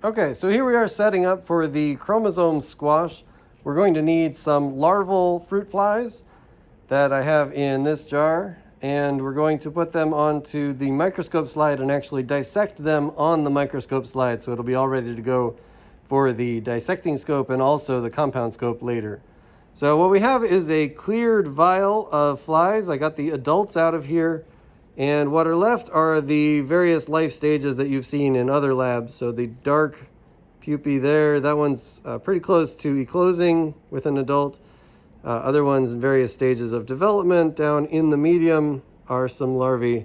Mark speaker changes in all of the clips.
Speaker 1: Okay, so here we are setting up for the chromosome squash. We're going to need some larval fruit flies that I have in this jar, and we're going to put them onto the microscope slide and actually dissect them on the microscope slide, so it'll be all ready to go for the dissecting scope and also the compound scope later. So what we have is a cleared vial of flies. I got the adults out of here, and what are left are the various life stages that you've seen in other labs. So the dark pupae there, that one's pretty close to eclosing with an adult. Other ones in various stages of development. Down in the medium are some larvae.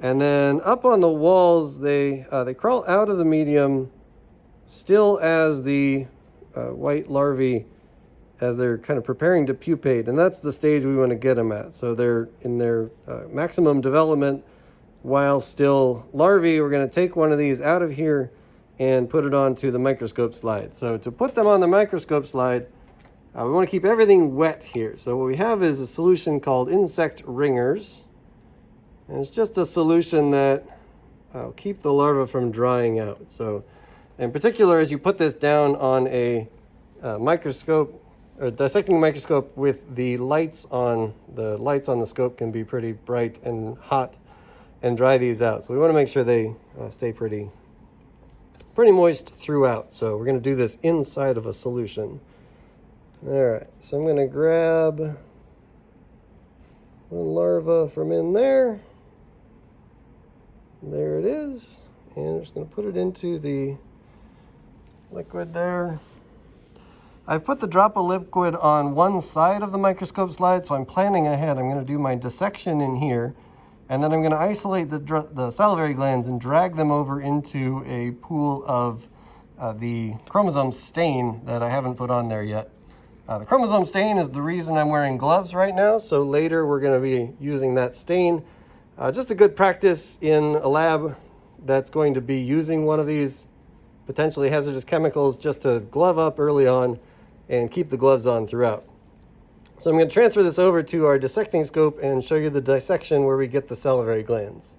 Speaker 1: And then up on the walls, they crawl out of the medium still as the white larvae, as they're kind of preparing to pupate. And that's the stage we want to get them at. So they're in their maximum development while still larvae. We're going to take one of these out of here and put it onto the microscope slide. So to put them on the microscope slide, we want to keep everything wet here. So what we have is a solution called insect ringers. And it's just a solution that will keep the larva from drying out. So in particular, as you put this down on a microscope, or dissecting microscope with the lights on the scope can be pretty bright and hot and dry these out. So we want to make sure they stay pretty moist throughout. So we're going to do this inside of a solution. All right, so I'm going to grab one larva from in there. There it is. And I'm just going to put it into the liquid there. I've put the drop of liquid on one side of the microscope slide, so I'm planning ahead. I'm going to do my dissection in here, and then I'm going to isolate the salivary glands and drag them over into a pool of the chromosome stain that I haven't put on there yet. The chromosome stain is the reason I'm wearing gloves right now, so later we're going to be using that stain. Just a good practice in a lab that's going to be using one of these potentially hazardous chemicals, just to glove up early on and keep the gloves on throughout. So I'm going to transfer this over to our dissecting scope and show you the dissection where we get the salivary glands.